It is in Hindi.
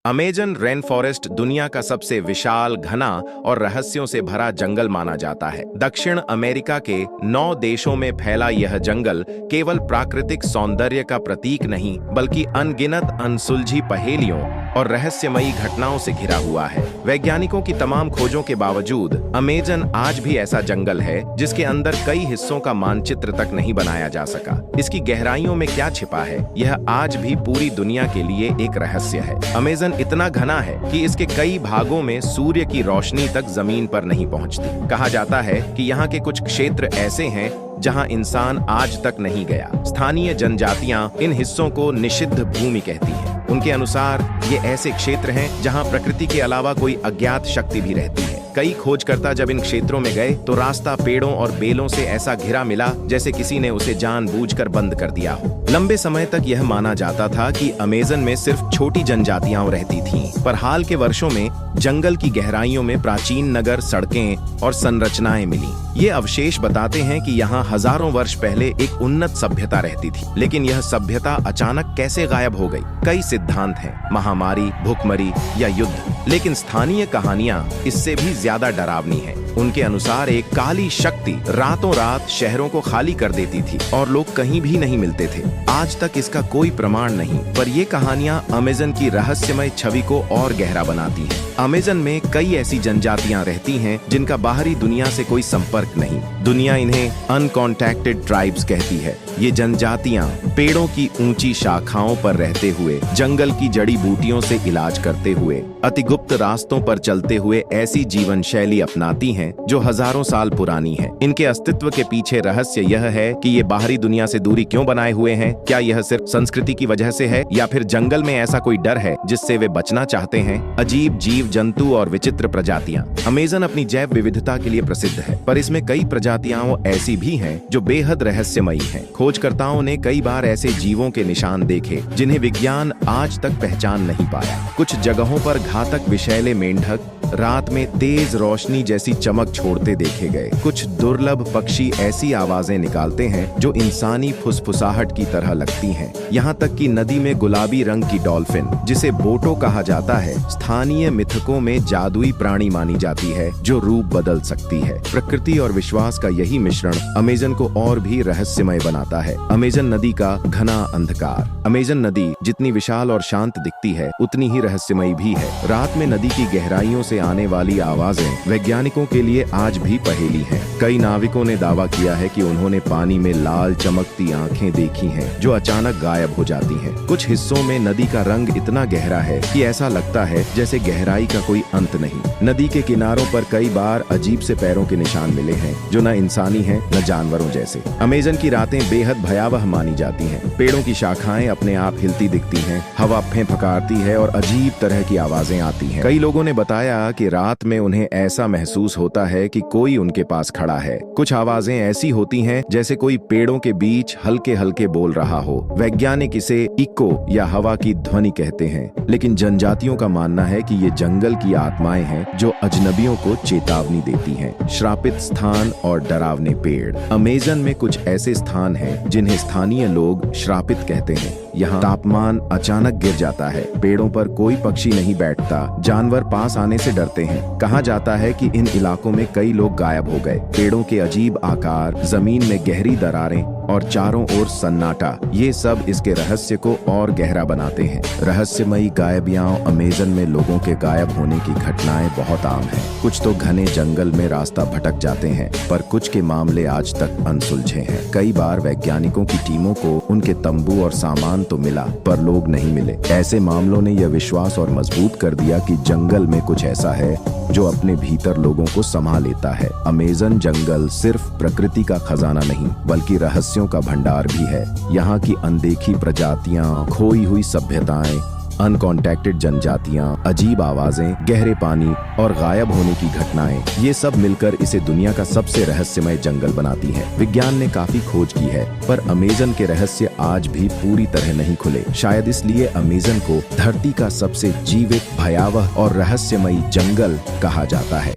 अमेजन रेन फॉरेस्ट दुनिया का सबसे विशाल, घना और रहस्यों से भरा जंगल माना जाता है। दक्षिण अमेरिका के 9 देशों में फैला यह जंगल केवल प्राकृतिक सौंदर्य का प्रतीक नहीं, बल्कि अनगिनत अनसुलझी पहेलियों और रहस्यमयी घटनाओं से घिरा हुआ है। वैज्ञानिकों की तमाम खोजों के बावजूद अमेजन आज भी ऐसा जंगल है जिसके अंदर कई हिस्सों का मानचित्र तक नहीं बनाया जा सका। इसकी गहराइयों में क्या छिपा है, यह आज भी पूरी दुनिया के लिए एक रहस्य है। अमेजन इतना घना है कि इसके कई भागों में सूर्य की रोशनी तक जमीन पर नहीं पहुंचती। कहा जाता है कि यहाँ के कुछ क्षेत्र ऐसे हैं जहां इंसान आज तक नहीं गया। स्थानीय जनजातियां इन हिस्सों को निषिद्ध भूमि कहती हैं। उनके अनुसार ये ऐसे क्षेत्र हैं जहां प्रकृति के अलावा कोई अज्ञात शक्ति भी रहती है। कई खोजकर्ता जब इन क्षेत्रों में गए तो रास्ता पेड़ों और बेलों से ऐसा घिरा मिला जैसे किसी ने उसे जानबूझकर बंद कर दिया हो। लंबे समय तक यह माना जाता था कि अमेजन में सिर्फ छोटी जनजातियां रहती थीं, पर हाल के वर्षों में जंगल की गहराइयों में प्राचीन नगर, सड़कें और संरचनाएं मिली। ये अवशेष बताते हैं कि यहाँ हजारों वर्ष पहले एक उन्नत सभ्यता रहती थी, लेकिन यह सभ्यता अचानक कैसे गायब हो गई? कई सिद्धांत हैं, महामारी, भूखमरी या युद्ध, लेकिन स्थानीय कहानियां इससे भी ज्यादा डरावनी हैं। उनके अनुसार एक काली शक्ति रातों रात शहरों को खाली कर देती थी और लोग कहीं भी नहीं मिलते थे। आज तक इसका कोई प्रमाण नहीं, पर ये कहानियां अमेजन की रहस्यमय छवि को और गहरा बनाती हैं। अमेजन में कई ऐसी जनजातियां रहती हैं जिनका बाहरी दुनिया से कोई संपर्क नहीं। दुनिया इन्हें अनकॉन्टैक्टेड ट्राइब्स कहती है। ये जनजातियां पेड़ों की ऊंची शाखाओं पर रहते हुए, जंगल की जड़ी बूटियों से इलाज करते हुए, अतिगुप्त रास्तों पर चलते हुए ऐसी जीवन शैली अपनाती हैं जो हजारों साल पुरानी है। इनके अस्तित्व के पीछे रहस्य यह है कि ये बाहरी दुनिया से दूरी क्यों बनाए हुए हैं। क्या यह सिर्फ संस्कृति की वजह से है, या फिर जंगल में ऐसा कोई डर है जिससे वे बचना चाहते हैं? अजीब जीव जंतु और विचित्र प्रजातियां। अमेजन अपनी जैव विविधता के लिए प्रसिद्ध है, पर इसमें कई प्रजातियां ऐसी भी हैं जो बेहद रहस्यमयी हैं। खोजकर्ताओं ने कई बार ऐसे जीवों के निशान देखे जिन्हें विज्ञान आज तक पहचान नहीं पाया। कुछ जगहों पर घातक विषैले मेंढक रात में तेज रोशनी जैसी चमक छोड़ते देखे गए। कुछ दुर्लभ पक्षी ऐसी आवाजें निकालते हैं जो इंसानी फुसफुसाहट की तरह लगती हैं। यहाँ तक कि नदी में गुलाबी रंग की डॉल्फिन, जिसे बोटो कहा जाता है, स्थानीय मिथकों में जादुई प्राणी मानी जाती है जो रूप बदल सकती है। प्रकृति और विश्वास का यही मिश्रण अमेजन को और भी रहस्यमय बनाता है। अमेजन नदी का घना अंधकार। अमेजन नदी जितनी विशाल और शांत दिखती है, उतनी ही रहस्यमयी भी है। रात में नदी की गहराइयों से आने वाली आवाजें वैज्ञानिकों के लिए आज भी पहेली हैं। कई नाविकों ने दावा किया है कि उन्होंने पानी में लाल चमकती आंखें देखी हैं जो अचानक गायब हो जाती हैं। कुछ हिस्सों में नदी का रंग इतना गहरा है कि ऐसा लगता है जैसे गहराई का कोई अंत नहीं। नदी के किनारों पर कई बार अजीब से पैरों के निशान मिले हैं जो न इंसानी हैं न जानवरों जैसे। अमेजन की रातें बेहद भयावह मानी जाती हैं। पेड़ों की शाखाएं अपने आप हिलती दिखती हैं, हवा फंकारती है और अजीब तरह की आवाजें आती हैं। कई लोगों ने बताया कि रात में उन्हें ऐसा महसूस होता है कि कोई उनके पास खड़ा है। कुछ आवाजें ऐसी होती हैं जैसे कोई पेड़ों के बीच हल्के हल्के बोल रहा हो। वैज्ञानिक इसे इको या हवा की ध्वनि कहते हैं, लेकिन जनजातियों का मानना है कि ये जंगल की आत्माएं हैं जो अजनबियों को चेतावनी देती हैं। श्रापित स्थान और डरावने पेड़। अमेजन में कुछ ऐसे स्थान हैं जिन्हें स्थानीय लोग श्रापित कहते हैं। यहाँ तापमान अचानक गिर जाता है, पेड़ों पर कोई पक्षी नहीं बैठता, जानवर पास आने से डरते हैं। कहा जाता है कि इन इलाकों में कई लोग गायब हो गए। पेड़ों के अजीब आकार, जमीन में गहरी दरारें और चारों ओर सन्नाटा, ये सब इसके रहस्य को और गहरा बनाते हैं। रहस्यमयी गायबियां। अमेजन में लोगों के गायब होने की घटनाएं बहुत आम हैं। कुछ तो घने जंगल में रास्ता भटक जाते हैं, पर कुछ के मामले आज तक अनसुलझे हैं। कई बार वैज्ञानिकों की टीमों को उनके तंबू और सामान तो मिला, पर लोग नहीं मिले। ऐसे मामलों ने यह विश्वास और मजबूत कर दिया कि जंगल में कुछ ऐसा है जो अपने भीतर लोगों को समा लेता है। अमेजन जंगल सिर्फ प्रकृति का खजाना नहीं, बल्कि रहस्यों का भंडार भी है। यहाँ की अनदेखी प्रजातियां, खोई हुई सभ्यताएं, अनकॉन्टैक्टेड जनजातियां, अजीब आवाजें, गहरे पानी और गायब होने की घटनाएं, ये सब मिलकर इसे दुनिया का सबसे रहस्यमय जंगल बनाती हैं। विज्ञान ने काफी खोज की है, पर अमेजन के रहस्य आज भी पूरी तरह नहीं खुले। शायद इसलिए अमेजन को धरती का सबसे जीवित, भयावह और रहस्यमयी जंगल कहा जाता है।